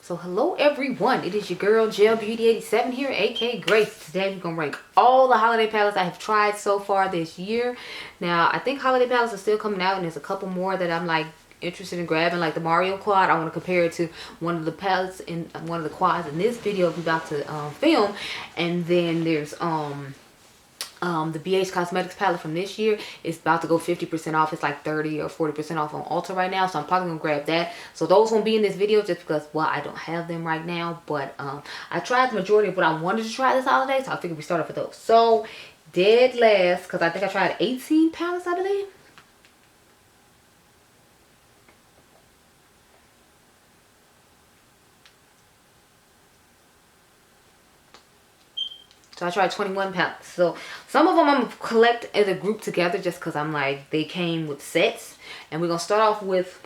So hello everyone, it is your girl Gel Beauty 87 here, aka Grace. Today we're gonna rank all the holiday palettes I have tried so far this year. Now I think holiday palettes are still coming out, and there's a couple more that I'm like interested in grabbing, like the Mario quad. I want to compare it to one of the palettes in one of the quads in this video I'm about to film. And then there's the BH Cosmetics palette from this year is about to go 50% off. It's like 30 or 40% off on Ulta right now. So I'm probably going to grab that. So those won't be in this video just because, well, I don't have them right now. But I tried the majority of what I wanted to try this holiday. So I figured we start off with those. So dead last, because I think I tried 18 palettes, I believe. So I tried 21 palettes. So some of them I'm going to collect as a group together just because I'm like, they came with sets. And we're going to start off with,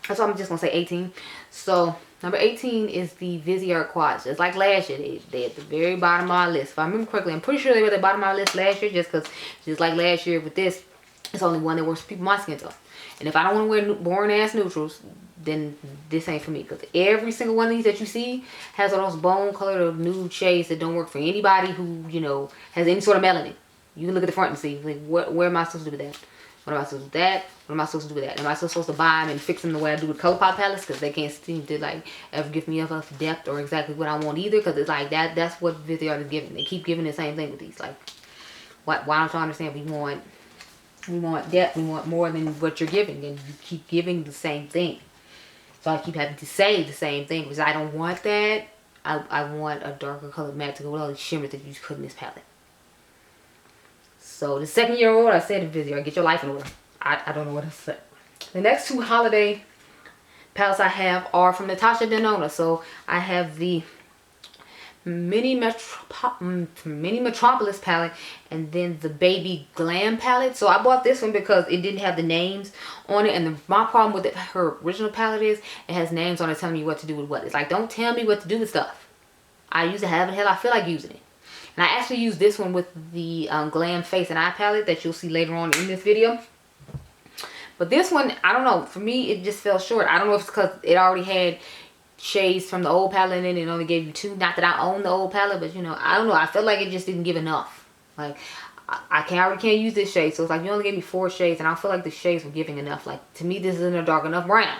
that's why I'm just going to say 18. So number 18 is the Viseart Quads. Just like last year, they at the very bottom of my list. If I remember correctly, I'm pretty sure they were at the bottom of my list last year just because, just like last year with this, it's only one that works for people my skin tone. And if I don't want to wear boring ass neutrals, then this ain't for me, because every single one of these that you see has all those bone colored nude shades that don't work for anybody who, you know, has any sort of melanin. You can look at the front and see, like, where am I supposed to do with that? What am I supposed to do with that? What am I supposed to do with that? Am I still supposed to buy them and fix them the way I do with ColourPop palettes? Because they can't seem to, like, ever give me enough depth or exactly what I want either. Because it's like, that's what Viseart is giving. They keep giving the same thing with these. Like, why don't y'all understand? We want depth. We want more than what you're giving. And you keep giving the same thing. So I keep having to say the same thing because I don't want that. I want a darker colored matte to go with all the shimmers that you put in this palette. So the second year old, I said to Viseart, get your life in order. I don't know what to say. The next two holiday palettes I have are from Natasha Denona. So I have the Mini Metropolis palette and then the Baby Glam palette. So I bought this one because it didn't have the names on it, and my problem with her original palette is it has names on it telling me what to do with what. It's like, don't tell me what to do with stuff. I used to have it, hell I feel like using it. And I actually used this one with the Glam Face and Eye palette that you'll see later on in this video. But this one, I don't know, for me it just fell short. I don't know if it's because it already had shades from the old palette and it only gave you two. Not that I own the old palette, but you know, I don't know, I felt like it just didn't give enough. Like, I already can't use this shade, so it's like you only gave me 4 shades and I feel like the shades were giving enough. Like, to me this isn't a dark enough brown.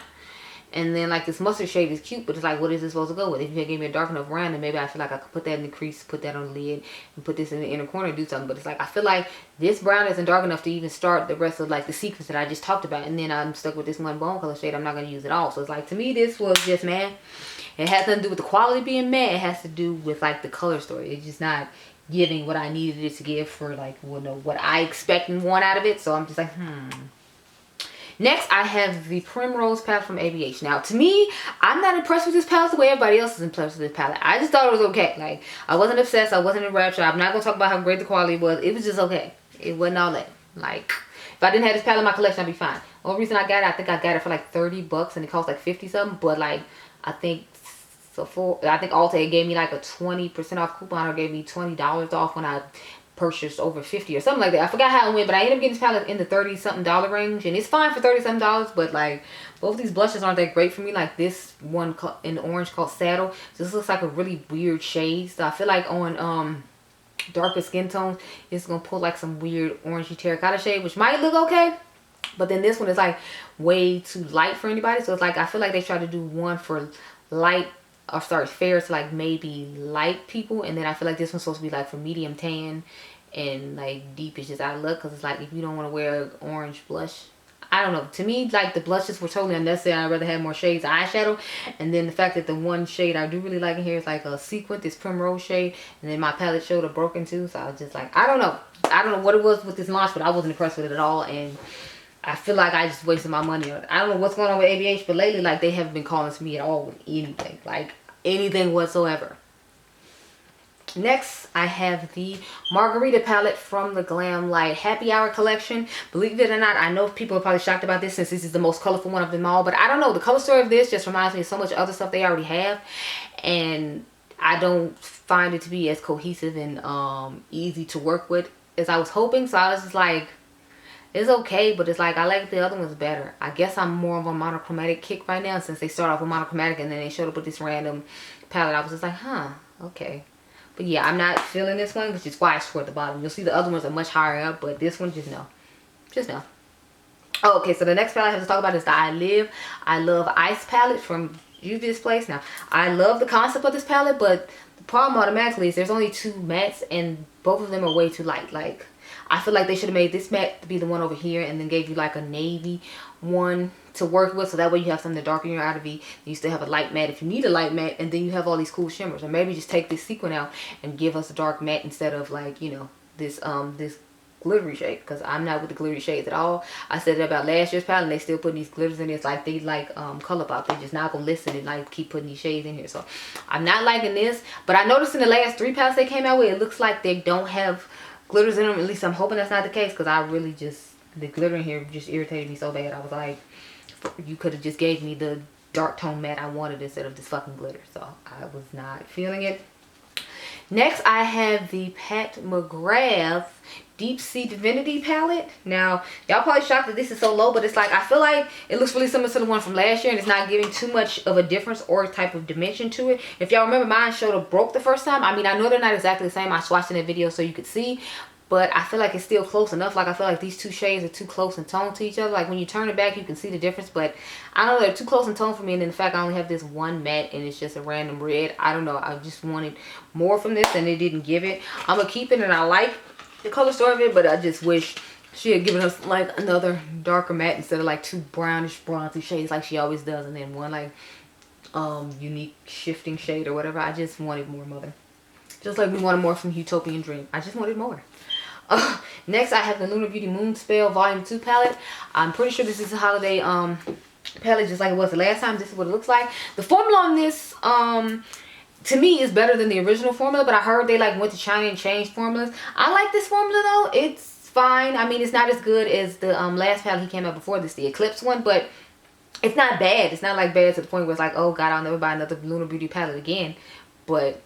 And then like this mustard shade is cute, but it's like, what is this supposed to go with? If you gave me a dark enough brown, then maybe I feel like I could put that in the crease, put that on the lid, and put this in the inner corner and do something. But it's like, I feel like this brown isn't dark enough to even start the rest of like the sequence that I just talked about. And then I'm stuck with this one bone color shade I'm not going to use at all. So it's like, to me this was just, man, it has nothing to do with the quality being matte. It has to do with like the color story. It's just not giving what I needed it to give for like, well, no, what I expect and want out of it. So I'm just like, Next, I have the Primrose palette from ABH. Now, to me, I'm not impressed with this palette the way everybody else is impressed with this palette. I just thought it was okay. Like, I wasn't obsessed. I wasn't in rapture. I'm not going to talk about how great the quality was. It was just okay. It wasn't all that. Like, if I didn't have this palette in my collection, I'd be fine. The only reason I got it, I think I got it for like 30 bucks and it cost like 50 something. But like, I think Ulta gave me like a 20% off coupon, or gave me $20 off when I purchased over 50 or something like that. I forgot how it went, but I ended up getting this palette in the 30 something dollar range, and it's fine for 30 something dollars. But like, both these blushes aren't that great for me. Like this one in the orange called Saddle, this looks like a really weird shade. So I feel like on darker skin tones it's gonna pull like some weird orangey terracotta shade, which might look okay. But then this one is like way too light for anybody. So it's like, I feel like they try to do one for light, or sorry, fair to like maybe light people, and then I feel like this one's supposed to be like for medium tan and like deep is just out of luck, because it's like, if you don't want to wear orange blush, I don't know, to me like the blushes were totally unnecessary. I'd rather have more shades of eyeshadow. And then the fact that the one shade I do really like in here is like a sequin, this Primrose shade, and then my palette showed a broken too. So I was just like, I don't know what it was with this launch, but I wasn't impressed with it at all, and I feel like I just wasted my money on it. I don't know what's going on with ABH, but lately, like, they haven't been calling to me at all with anything. Like, anything whatsoever. Next, I have the Margarita palette from the Glam Light Happy Hour collection. Believe it or not, I know people are probably shocked about this since this is the most colorful one of them all. But I don't know, the color story of this just reminds me of so much other stuff they already have. And I don't find it to be as cohesive and easy to work with as I was hoping. So I was just like, It's okay, but it's like I like the other ones better. I guess I'm more of a monochromatic kick right now, since they start off with monochromatic and then they showed up with this random palette. I was just like, huh, okay. But yeah, I'm not feeling this one, which is why it's toward the bottom. You'll see the other ones are much higher up, but this one, just no. Just no. Oh, okay, so the next palette I have to talk about is the I Love Ice palette from Juvia's Place. Now, I love the concept of this palette, but the problem automatically is there's only 2 mattes, and both of them are way too light. Like, I feel like they should have made this matte to be the one over here, and then gave you like a navy one to work with, so that way you have something to darken your outer V. You still have a light matte if you need a light matte, and then you have all these cool shimmers. Or maybe just take this sequin out and give us a dark matte instead of, like, you know, this glittery shade, because I'm not with the glittery shades at all. I said that about last year's palette, and they still putting these glitters in it. It's like they like ColourPop. They just not gonna listen and like keep putting these shades in here. So I'm not liking this. But I noticed in the last 3 palettes they came out with, it looks like they don't have glitters in them. At least I'm hoping that's not the case, because I really just, the glitter in here just irritated me so bad. I was like, you could have just gave me the dark tone matte I wanted instead of this fucking glitter. So I was not feeling it. Next, I have the Pat McGrath Deep Sea Divinity palette. Now, y'all probably shocked that this is so low, but it's like, I feel like it looks really similar to the one from last year, and it's not giving too much of a difference or type of dimension to it. If y'all remember, mine showed up broke the first time. I mean, I know they're not exactly the same. I swatched in that video so you could see, but I feel like it's still close enough. Like, I feel like these 2 shades are too close in tone to each other. Like, when you turn it back, you can see the difference, but I don't know, they're too close in tone for me. And then the fact I only have this one matte and it's just a random red, I don't know. I just wanted more from this, and they didn't give it. I'm gonna keep it, and I like the color story of it, but I just wish she had given us like another darker matte instead of like 2 brownish bronzy shades like she always does, and then one like unique shifting shade or whatever. I just wanted more, mother. Just like we wanted more from Utopian Dream. I just wanted more. Next, I have the Lunar Beauty Moon Spell Volume 2 palette. I'm pretty sure this is a holiday palette, just like it was the last time. This is what it looks like. The formula on this to me is better than the original formula, but I heard they like went to China and changed formulas. I like this formula though. It's fine. I mean, it's not as good as the last palette he came out before this, the Eclipse one, but it's not bad. It's not like bad to the point where it's like, oh god, I'll never buy another Lunar Beauty palette again. But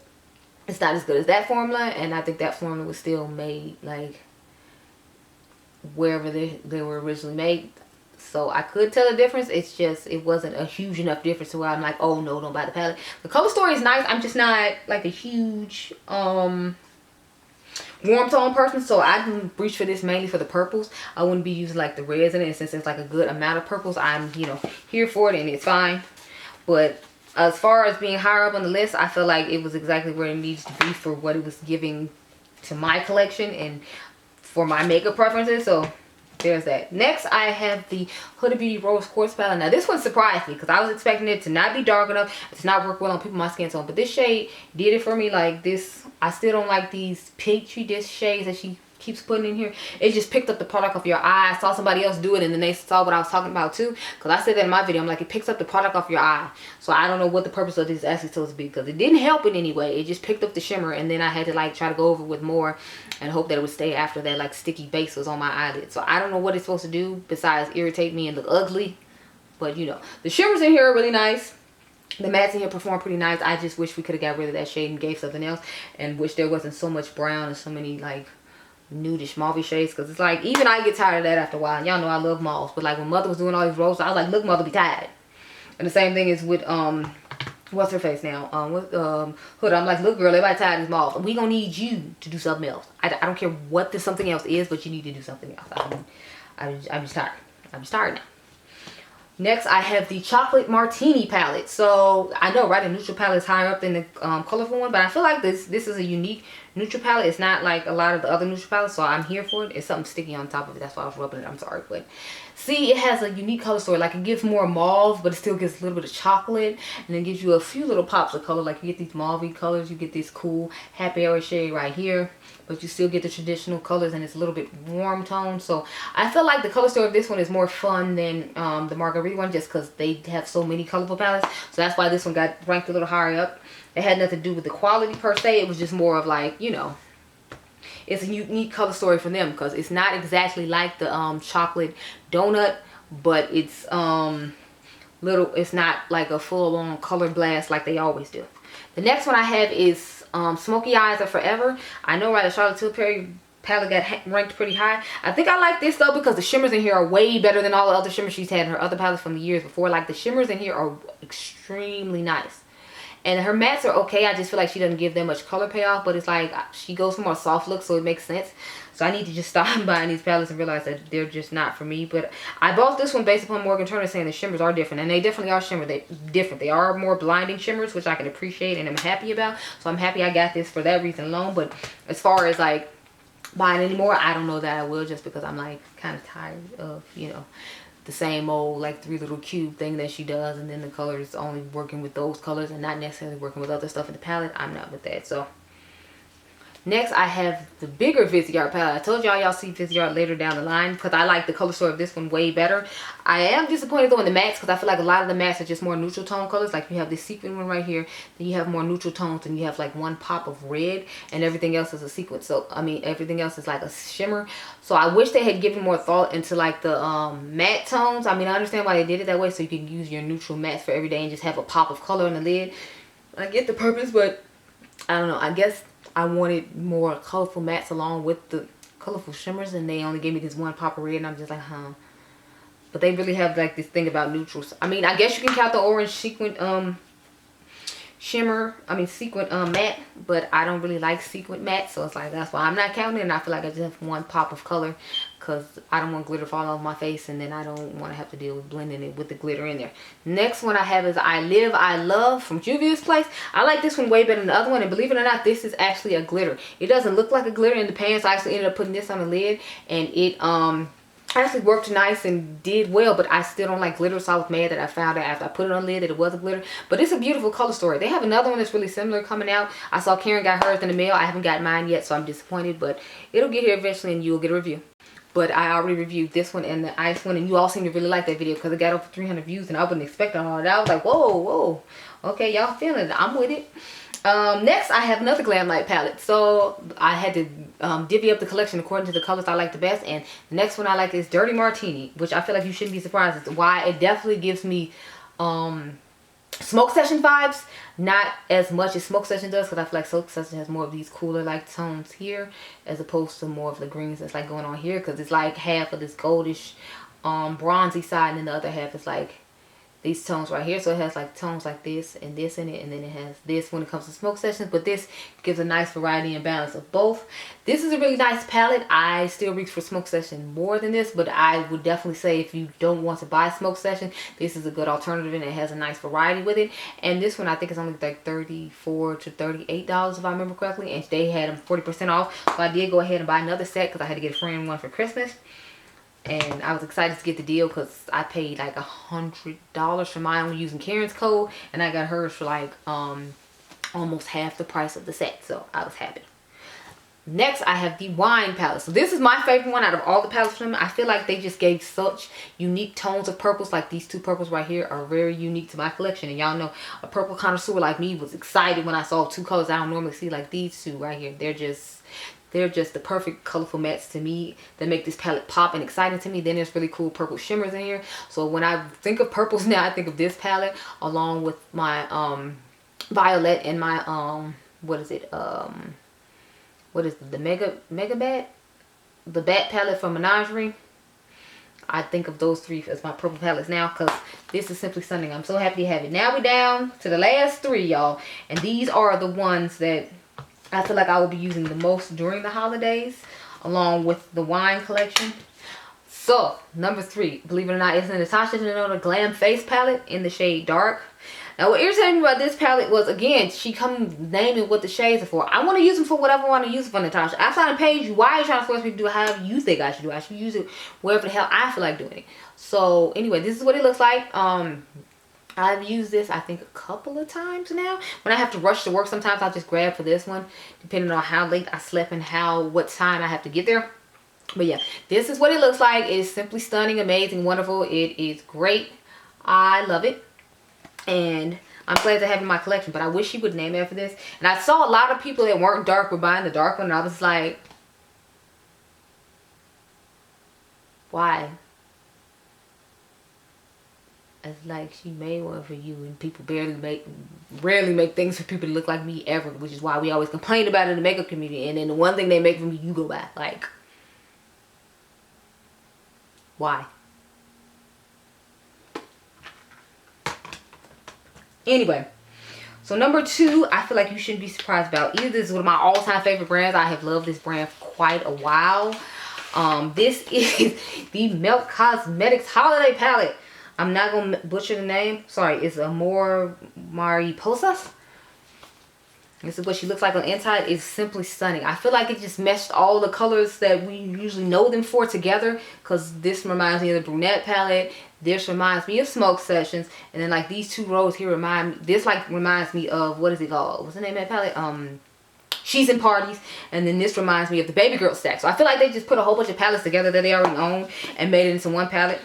it's not as good as that formula, and I think that formula was still made like wherever they were originally made. So I could tell the difference. It's just, it wasn't a huge enough difference to where I'm like, oh no, don't buy the palette. The color story is nice. I'm just not like a huge warm tone person, so I can reach for this mainly for the purples. I wouldn't be using like the reds in it, and since it's like a good amount of purples, I'm, you know, here for it, and it's fine. But as far as being higher up on the list, I feel like it was exactly where it needs to be for what it was giving to my collection and for my makeup preferences. So there's that. Next, I have the Huda Beauty Rose Quartz palette. Now, this one surprised me because I was expecting it to not be dark enough, to not work well on people my skin tone. But this shade did it for me. Like this, I still don't like these Petri dish shades that she keeps putting in here. It just picked up the product off your eye. I saw somebody else do it, and then they saw what I was talking about too, because I said that in my video. I'm like, it picks up the product off your eye. So I don't know what the purpose of this is actually supposed to be, because it didn't help in any way. It just picked up the shimmer, and then I had to like try to go over with more and hope that it would stay after that like sticky base was on my eyelid. So I don't know what it's supposed to do besides irritate me and look ugly. But you know, the shimmers in here are really nice. The mattes in here perform pretty nice. I just wish we could have got rid of that shade and gave something else, and wish there wasn't so much brown and so many like nudish mauve shades, because it's like, even I get tired of that after a while. Y'all know I love mauves, but like when Mother was doing all these roses, I was like, look, Mother, be tired. And the same thing is with what's her face now, with Huda. I'm like, look, girl, everybody tired of these mauves. We gonna need you to do something else. I don't care what this something else is, but you need to do something else. I'm just tired. I'm just tired now. Next, I have the Chocolate Martini palette. So I know, right, the neutral palette is higher up than the colorful one, but I feel like this is a unique neutral palette. It's not like a lot of the other neutral palettes, so I'm here for it. It's something sticky on top of it. That's why I was rubbing it. I'm sorry, but see, it has a unique color story. Like, it gives more mauve, but it still gives a little bit of chocolate, and it gives you a few little pops of color. Like, you get these mauve colors, you get this cool happy hour shade right here, but you still get the traditional colors, and it's a little bit warm tone. So I feel like the color story of this one is more fun than the Margarita one, just because they have so many colorful palettes. So that's why this one got ranked a little higher up. It had nothing to do with the quality per se. It was just more of like, you know, it's a unique color story for them, because it's not exactly like the chocolate donut, but it's it's not like a full-on color blast like they always do. The next one I have is Smoky Eyes Are Forever. I know, right, the Charlotte Tilbury palette got ranked pretty high. I think I like this though because the shimmers in here are way better than all the other shimmers she's had in her other palettes from the years before. Like the shimmers in here are extremely nice. And her mattes are okay. I just feel like she doesn't give that much color payoff. But it's like she goes for more soft looks, so it makes sense. So I need to just stop buying these palettes and realize that they're just not for me. But I bought this one based upon Morgan Turner saying the shimmers are different. And they definitely are shimmer. They're different. They are more blinding shimmers, which I can appreciate and I'm happy about. So I'm happy I got this for that reason alone. But as far as like buying anymore, I don't know that I will, just because I'm like kind of tired of, you know, the same old like 3 little cube thing that she does, and then the colors only working with those colors and not necessarily working with other stuff in the palette. I'm not with that. So next I have the bigger Viseart palette. I told y'all see Viseart later down the line because I like the color story of this one way better. I am disappointed though in the mattes because I feel like a lot of the mattes are just more neutral tone colors. Like you have this sequin one right here, then you have more neutral tones, and you have like one pop of red, and everything else is a sequin. So I mean everything else is like a shimmer. So I wish they had given more thought into like the matte tones. I mean I understand why they did it that way, so you can use your neutral mattes for every day and just have a pop of color in the lid. I get the purpose, but I don't know. I guess I wanted more colorful mattes along with the colorful shimmers, and they only gave me this one pop of red, and I'm just like, huh. But they really have like this thing about neutrals. I mean, I guess you can count the orange sequin shimmer, sequin matte, but I don't really like sequin matte, so it's like that's why I'm not counting it. And I feel like I just have one pop of color because I don't want glitter to fall off my face, and then I don't want to have to deal with blending it with the glitter in there. Next one I have is I Live I Love from Juvia's Place. I like this one way better than the other one, and believe it or not, this is actually a glitter. It doesn't look like a glitter in the pan, so I actually ended up putting this on the lid, and it actually worked nice and did well, but I still don't like glitter, so I was mad that I found out after I put it on the lid that it was a glitter. But it's a beautiful color story. They have another one that's really similar coming out. I saw Karen got hers in the mail. I haven't got mine yet, so I'm disappointed, but it'll get here eventually and you'll get a review. But I already reviewed this one and the ice one, and you all seem to really like that video because it got over 300 views, and I wasn't expecting all that. I was like, whoa, okay, y'all feeling it. I'm with it. Next I have another Glam Light palette. So I had to divvy up the collection according to the colors I like the best, and the next one I like is Dirty Martini, which I feel like you shouldn't be surprised as to why. It definitely gives me Smoke Session vibes, not as much as Smoke Session does, because I feel like Smoke Session has more of these cooler like tones here as opposed to more of the greens that's like going on here, because it's like half of this goldish bronzy side, and then the other half is like these tones right here. So it has like tones like this and this in it, and then it has this when it comes to Smoke Sessions, but this gives a nice variety and balance of both. This is a really nice palette. I still reach for Smoke Session more than this, but I would definitely say if you don't want to buy Smoke Session, this is a good alternative, and it has a nice variety with it. And this one I think is only like $34 to $38 if I remember correctly, and they had them 40% off, so I did go ahead and buy another set because I had to get a friend one for Christmas. And I was excited to get the deal because I paid like $100 for mine using Karen's code, and I got hers for like almost half the price of the set, so I was happy. Next I have the Wine palette. So this is my favorite one out of all the palettes from them. I feel like they just gave such unique tones of purples. Like these two purples right here are very unique to my collection, and y'all know a purple connoisseur like me was excited when I saw two colors I don't normally see, like these two right here. They're just the perfect colorful mattes to me that make this palette pop and exciting to me. Then there's really cool purple shimmers in here. So when I think of purples now, I think of this palette along with my violet and my what is the Mega Bat? The Bat palette from Menagerie. I think of those three as my purple palettes now because this is simply stunning. I'm so happy to have it. Now we're down to the last three, y'all. And these are the ones that I feel like I will be using the most during the holidays, along with the wine collection. So, number 3, believe it or not, is the Natasha Denona Glam Face palette in the shade Dark. Now, what irritated me about this palette was, again, she come naming what the shades are for. I want to use them for whatever I want to use them for, Natasha. Outside the page, why are you trying to force me to do it however you think I should do it? I should use it wherever the hell I feel like doing it. So, anyway, this is what it looks like. I've used this, I think, a couple of times now. When I have to rush to work, sometimes I'll just grab for this one, depending on how late I slept and what time I have to get there. But yeah, this is what it looks like. It is simply stunning, amazing, wonderful. It is great. I love it. And I'm glad to have it in my collection, but I wish she would name it after this. And I saw a lot of people that weren't dark were buying the dark one, and I was like, why? It's like she made one for you, and people rarely make things for people to look like me ever, which is why we always complain about it in the makeup community. And then the one thing they make for me, you go by. Like, why? Anyway, so number 2, I feel like you shouldn't be surprised about. Either this is one of my all-time favorite brands. I have loved this brand for quite a while. This is the Melt Cosmetics Holiday Palette. I'm not going to butcher the name. Sorry, it's Amor Mariposas. This is what she looks like on the inside. It's simply stunning. I feel like it just meshed all the colors that we usually know them for together. Because this reminds me of the Brunette palette. This reminds me of Smoke Sessions. And then like these 2 rows here reminds me of, what is it called? What's the name of that palette? She's in Parties. And then this reminds me of the Baby Girl stack. So I feel like they just put a whole bunch of palettes together that they already own and made it into one palette.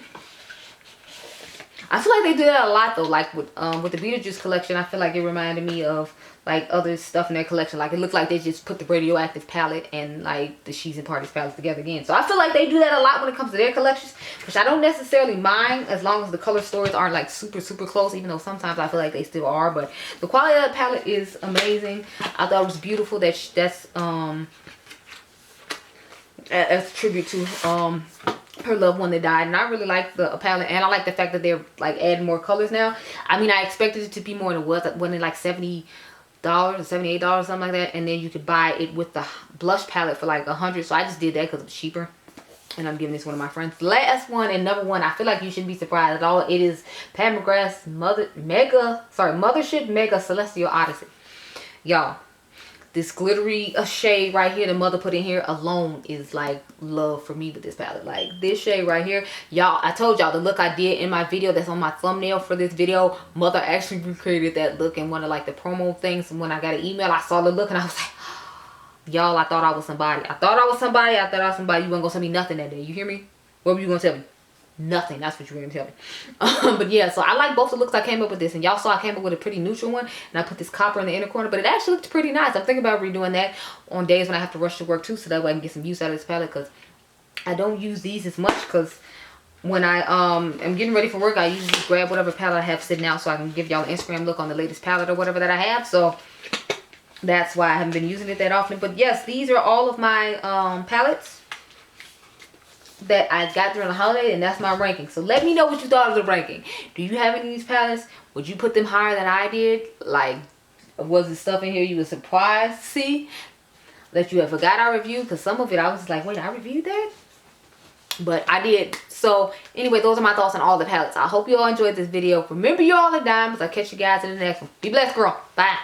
I feel like they do that a lot though, like with the Beetlejuice collection. I feel like it reminded me of like other stuff in their collection. Like it looked like they just put the Radioactive palette and like the She's in Parties palette together again. So I feel like they do that a lot when it comes to their collections, which I don't necessarily mind as long as the color stories aren't like super close, even though sometimes I feel like they still are. But the quality of the palette is amazing. I thought it was beautiful that that's as a tribute to her loved one that died. And I really like the palette, and I like the fact that they're like adding more colors now. I mean, I expected it to be more than it was. When it like $70 or $78, something like that, and then you could buy it with the blush palette for like $100. So I just did that because it was cheaper, and I'm giving this one of my friends. Last one, and number 1, I feel like you shouldn't be surprised at all. It is Pat McGrath's Mothership Mega Celestial Odyssey. Y'all, this glittery shade right here the Mother put in here alone is like love for me with this palette. Like this shade right here, y'all, I told y'all the look I did in my video that's on my thumbnail for this video, Mother actually recreated that look in one of like the promo things. And when I got an email, I saw the look and I was like, y'all, I thought I was somebody. I thought I was somebody. You weren't gonna tell me nothing that day. You hear me? What were you gonna tell me? Nothing. That's what you were gonna tell me. But yeah, so I like both the looks I came up with this, and y'all saw I came up with a pretty neutral one, and I put this copper in the inner corner, but it actually looked pretty nice. I'm thinking about redoing that on days when I have to rush to work too, so that way I can get some use out of this palette, because I don't use these as much, because when I am getting ready for work, I usually just grab whatever palette I have sitting out so I can give y'all an Instagram look on the latest palette or whatever that I have. So that's why I haven't been using it that often. But yes, these are all of my palettes that I got during the holiday, and that's my ranking. So let me know what you thought of the ranking. Do you have any of these palettes? Would you put them higher than I did? Like, was the stuff in here you were surprised to see that you had forgot I reviewed? Because some of it I was like, wait, I reviewed that? But I did. So anyway, those are my thoughts on all the palettes. I hope you all enjoyed this video. Remember, you all are diamonds. I'll catch you guys in the next one. Be blessed, girl. Bye.